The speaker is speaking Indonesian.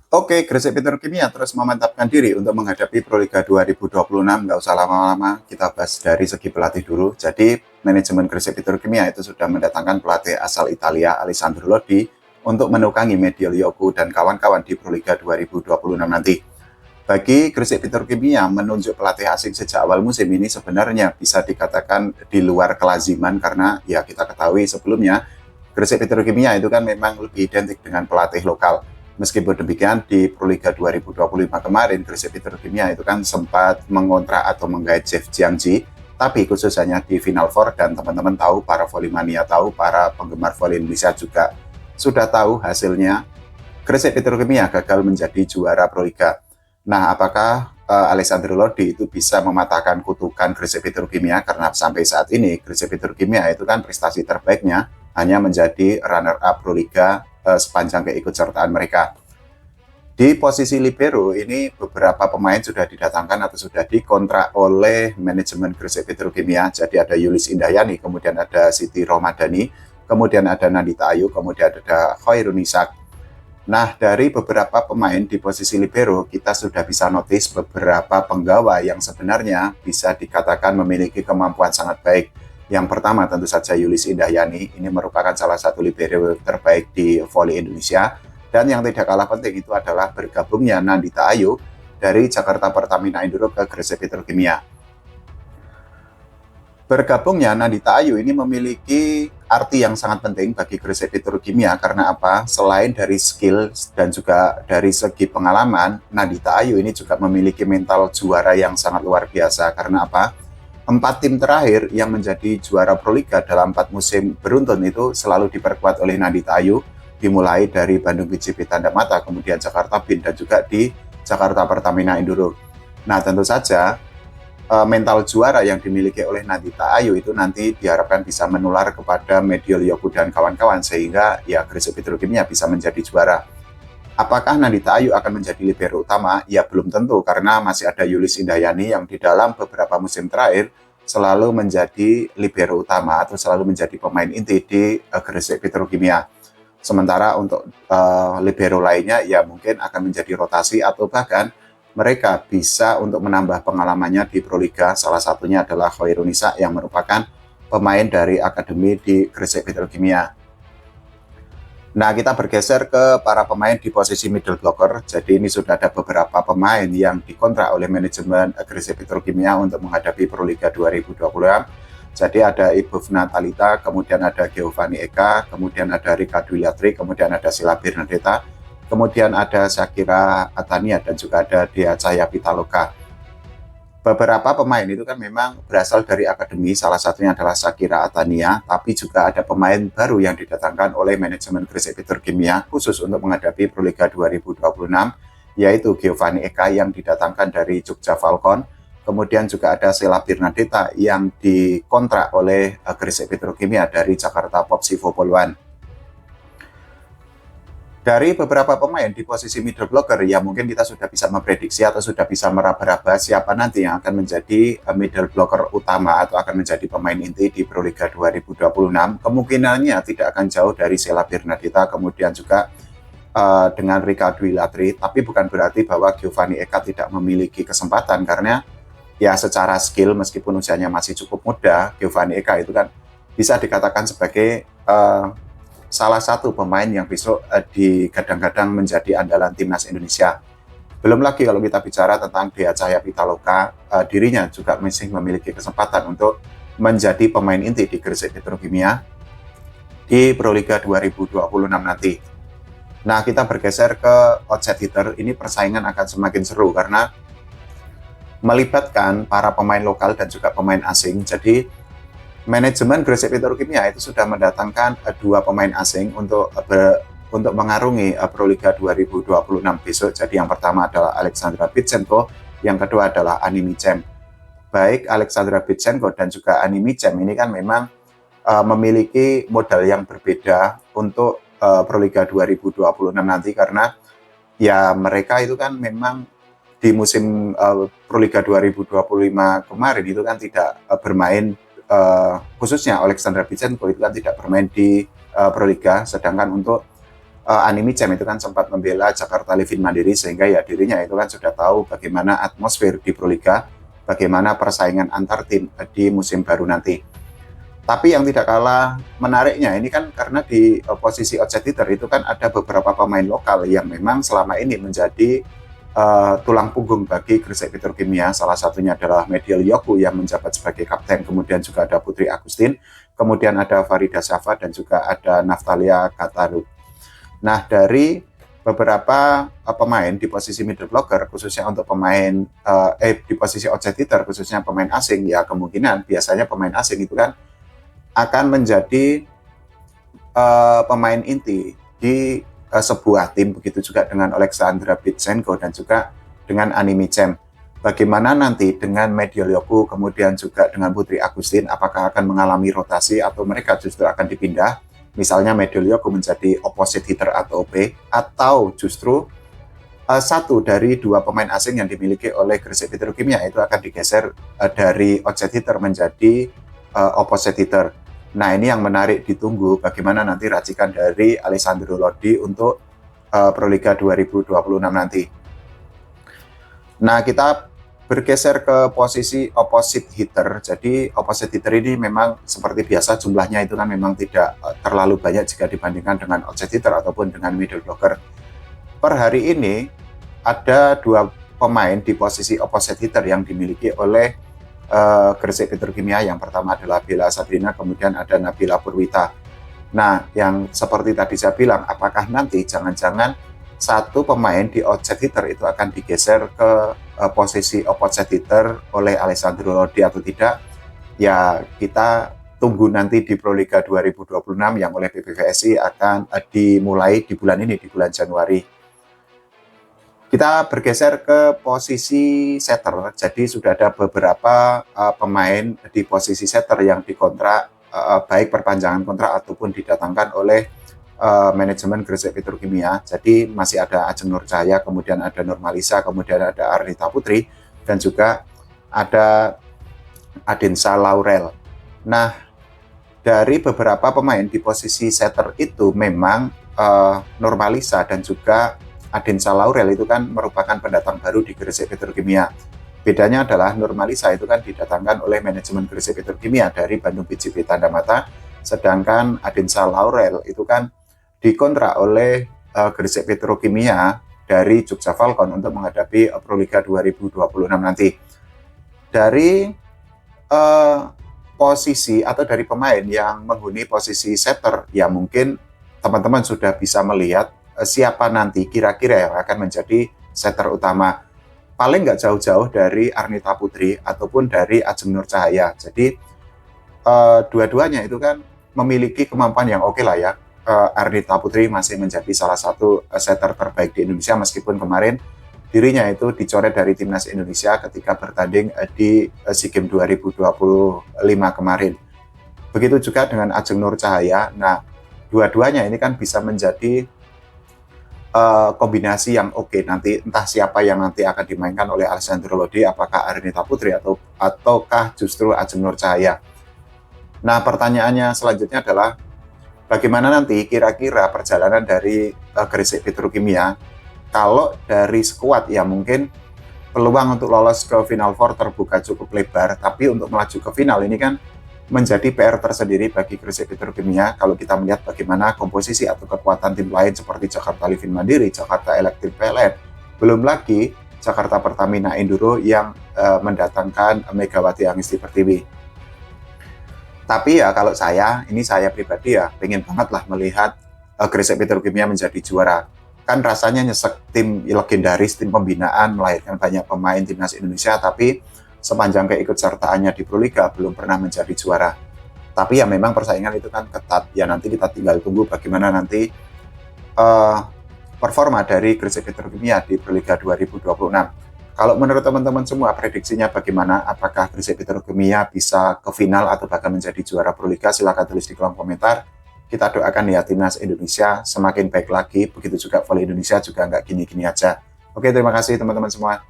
Oke, Gresik Petrokimia terus memantapkan diri untuk menghadapi Proliga 2026. Nggak usah lama-lama, kita bahas dari segi pelatih dulu. Jadi, manajemen Gresik Petrokimia itu sudah mendatangkan pelatih asal Italia, Alessandro Lodi, untuk menukangi Medio Lioku dan kawan-kawan di Proliga 2026 nanti. Bagi Gresik Petrokimia, menunjuk pelatih asing sejak awal musim ini sebenarnya bisa dikatakan di luar kelaziman karena ya kita ketahui sebelumnya Gresik Petrokimia itu kan memang lebih identik dengan pelatih lokal. Meskipun demikian, di Proliga 2025 kemarin, Gresik Petrokimia itu kan sempat mengontrak atau menggait Jeff Jiangji, tapi khususnya di Final Four, dan teman-teman tahu, para volley-mania tahu, para penggemar volley Indonesia juga sudah tahu hasilnya. Gresik Petrokimia gagal menjadi juara Proliga. Nah, apakah Alessandro Lodi itu bisa mematahkan kutukan Gresik Petrokimia? Karena sampai saat ini, Gresik Petrokimia itu kan prestasi terbaiknya hanya menjadi runner-up Proliga sepanjang keikutsertaan mereka. Di posisi libero ini beberapa pemain sudah didatangkan atau sudah dikontrak oleh manajemen Gresik Petrokimia. Jadi ada Yulis Indahyani, kemudian ada Siti Romadhani, kemudian ada Nandita Ayu, kemudian ada Khairun Ishak. Nah, dari beberapa pemain di posisi libero, kita sudah bisa notice beberapa penggawa yang sebenarnya bisa dikatakan memiliki kemampuan sangat baik. Yang pertama tentu saja Yulis Indahyani, ini merupakan salah satu libero terbaik di volley Indonesia. Dan yang tidak kalah penting itu adalah bergabungnya Nandita Ayu dari Jakarta Pertamina Induro ke Gresik Petrokimia. Bergabungnya Nandita Ayu ini memiliki arti yang sangat penting bagi Gresik Petrokimia karena apa? Selain dari skill dan juga dari segi pengalaman, Nandita Ayu ini juga memiliki mental juara yang sangat luar biasa. Karena apa? 4 tim terakhir yang menjadi juara Proliga dalam 4 musim beruntun itu selalu diperkuat oleh Nandita Ayu, dimulai dari Bandung BJB Tanda Mata, kemudian Jakarta BIN, dan juga di Jakarta Pertamina Induro. Nah, tentu saja mental juara yang dimiliki oleh Nandita Ayu itu nanti diharapkan bisa menular kepada Medio Lioku dan kawan-kawan, sehingga ya Gresik Petrokimia bisa menjadi juara. Apakah Nandita Ayu akan menjadi libero utama? Ya belum tentu, karena masih ada Yulis Indahyani yang di dalam beberapa musim terakhir selalu menjadi libero utama atau selalu menjadi pemain inti di Gresik Petrokimia. Sementara untuk libero lainnya ya mungkin akan menjadi rotasi atau bahkan mereka bisa untuk menambah pengalamannya di Proliga. Salah satunya adalah Khairun Ishak yang merupakan pemain dari akademi di Gresik Petrokimia. Nah, kita bergeser ke para pemain di posisi middle blocker. Jadi ini sudah ada beberapa pemain yang dikontrak oleh manajemen Gresik Petrokimia untuk menghadapi Proliga 2020. Jadi ada Ibu Natalita, kemudian ada Giovanni Eka, kemudian ada Rika Dwiliatri, kemudian ada Sila Bernadetta, kemudian ada Shakira Atania, dan juga ada Dea Cahaya Pitaloka. Beberapa pemain itu kan memang berasal dari akademi, salah satunya adalah Shakira Atania, tapi juga ada pemain baru yang didatangkan oleh manajemen Gresik Petrokimia khusus untuk menghadapi Proliga 2026, yaitu Giovanni Eka yang didatangkan dari Jogja Falcon, kemudian juga ada Sela Bernadetta yang dikontrak oleh Gresik Petrokimia dari Jakarta Popsivo Poluan. Dari beberapa pemain di posisi middle blocker, ya mungkin kita sudah bisa memprediksi atau sudah bisa meraba-raba siapa nanti yang akan menjadi middle blocker utama atau akan menjadi pemain inti di Proliga 2026. Kemungkinannya tidak akan jauh dari Sela Bernadetta, kemudian juga dengan Rika Dwiliatri, tapi bukan berarti bahwa Giovanni Eka tidak memiliki kesempatan, karena ya secara skill meskipun usianya masih cukup muda, Giovanni Eka itu kan bisa dikatakan sebagai salah satu pemain yang besok digadang-gadang menjadi andalan timnas Indonesia. Belum lagi kalau kita bicara tentang Dea Cahaya Pitaloka, dirinya juga masih memiliki kesempatan untuk menjadi pemain inti di Gresik Petrokimia di Proliga 2026 nanti. Nah, kita bergeser ke outside hitter. Ini persaingan akan semakin seru karena melibatkan para pemain lokal dan juga pemain asing. Jadi manajemen Gresik Petrokimia itu sudah mendatangkan 2 pemain asing untuk mengarungi Proliga 2026 besok. Jadi yang pertama adalah Alexandra Bitsenko, yang kedua adalah Ani Micem. Baik Alexandra Bitsenko dan juga Ani Micem ini kan memang memiliki modal yang berbeda untuk Proliga 2026 nanti, karena ya mereka itu kan memang di musim Proliga 2025 kemarin itu kan tidak bermain, khususnya Alexandra Bitsenko itu kan tidak bermain di Proliga, sedangkan untuk Animi Cem itu kan sempat membela Jakarta Livin Mandiri, sehingga ya dirinya itu kan sudah tahu bagaimana atmosfer di Proliga, bagaimana persaingan antar tim di musim baru nanti. Tapi yang tidak kalah menariknya ini kan karena di posisi outsider itu kan ada beberapa pemain lokal yang memang selama ini menjadi tulang punggung bagi Gresik Petrokimia. Salah satunya adalah Mediel Yoku yang menjabat sebagai kapten, kemudian juga ada Putri Agustin, kemudian ada Farida Safa, dan juga ada Naftalia Kataru. Nah, dari beberapa pemain di posisi middle blocker, khususnya untuk pemain di posisi outsider, khususnya pemain asing, ya kemungkinan biasanya pemain asing itu kan akan menjadi pemain inti di sebuah tim. Begitu juga dengan Alexandra Bitsenko dan juga dengan Animi Cem. Bagaimana nanti dengan Mediel Yoku, kemudian juga dengan Putri Agustin, apakah akan mengalami rotasi atau mereka justru akan dipindah? Misalnya Mediel Yoku menjadi opposite hitter atau OP, atau justru satu dari dua pemain asing yang dimiliki oleh Gresik Petrokimia itu akan digeser dari outside hitter menjadi opposite hitter. Nah, ini yang menarik ditunggu bagaimana nanti racikan dari Alessandro Lodi untuk Proliga 2026 nanti. Nah, kita bergeser ke posisi opposite hitter. Jadi opposite hitter ini memang seperti biasa jumlahnya itu kan memang tidak terlalu banyak jika dibandingkan dengan outside hitter ataupun dengan middle blocker. Per hari ini ada dua pemain di posisi opposite hitter yang dimiliki oleh Gresik Petrokimia. Yang pertama adalah Bella Sabrina, kemudian ada Nabila Purwita. Nah, yang seperti tadi saya bilang, apakah nanti jangan-jangan satu pemain di outside hitter itu akan digeser ke posisi opposite hitter oleh Alessandro Lodi atau tidak? Ya, kita tunggu nanti di Proliga 2026 yang oleh PBVSI akan dimulai di bulan ini, di bulan Januari. Kita bergeser ke posisi setter. Jadi sudah ada beberapa pemain di posisi setter yang dikontrak, baik perpanjangan kontrak ataupun didatangkan oleh manajemen Gresik Petrokimia. Jadi masih ada Ajeng Nur Cahaya, kemudian ada Nurmalisa, kemudian ada Arnita Putri, dan juga ada Adensa Laurel. Nah, dari beberapa pemain di posisi setter itu memang Nurmalisa dan juga Adensa Laurel itu kan merupakan pendatang baru di Gresik Petrokimia. Bedanya adalah Nurmalisa itu kan didatangkan oleh manajemen Gresik Petrokimia dari Bandung BJB Tanda Mata, sedangkan Adensa Laurel itu kan dikontrak oleh Gresik Petrokimia dari Jogja Falcon untuk menghadapi Proliga 2026 nanti. Dari posisi atau dari pemain yang menghuni posisi setter, ya mungkin teman-teman sudah bisa melihat siapa nanti kira-kira yang akan menjadi setter utama. Paling nggak jauh-jauh dari Arnita Putri ataupun dari Ajeng Nur Cahaya. Jadi dua-duanya itu kan memiliki kemampuan yang oke lah ya. Arnita Putri masih menjadi salah satu setter terbaik di Indonesia, meskipun kemarin dirinya itu dicoret dari timnas Indonesia ketika bertanding di SEA Games 2025 kemarin. Begitu juga dengan Ajeng Nur Cahaya. Nah, dua-duanya ini kan bisa menjadi kombinasi yang oke. Nanti entah siapa yang nanti akan dimainkan oleh Alessandro Lodi, apakah Arnita Putri ataukah justru Ajeng Nur Cahaya. Nah, pertanyaannya selanjutnya adalah bagaimana nanti kira-kira perjalanan dari Gresik Petrokimia? Kalau dari skuad ya mungkin peluang untuk lolos ke Final Four terbuka cukup lebar, tapi untuk melaju ke final ini kan menjadi PR tersendiri bagi Gresik Petrokimia kalau kita melihat bagaimana komposisi atau kekuatan tim lain seperti Jakarta Livin Mandiri, Jakarta Electric PLN, belum lagi Jakarta Pertamina Enduro yang mendatangkan Megawati Angisti Pertiwi. Tapi ya kalau ini saya pribadi ya pengen banget lah melihat Gresik Petrokimia menjadi juara. Kan rasanya nyesek, tim legendaris, tim pembinaan, melahirkan banyak pemain timnas Indonesia, tapi sepanjang keikutsertaannya di Proliga belum pernah menjadi juara. Tapi ya memang persaingan itu kan ketat. Ya nanti kita tinggal tunggu bagaimana nanti performa dari Gresik Petrokimia di Proliga 2026. Kalau menurut teman-teman semua, prediksinya bagaimana? Apakah Gresik Petrokimia bisa ke final atau bahkan menjadi juara Proliga? Silahkan tulis di kolom komentar. Kita doakan ya timnas Indonesia semakin baik lagi. Begitu juga volley Indonesia juga nggak gini-gini aja. Oke, terima kasih teman-teman semua.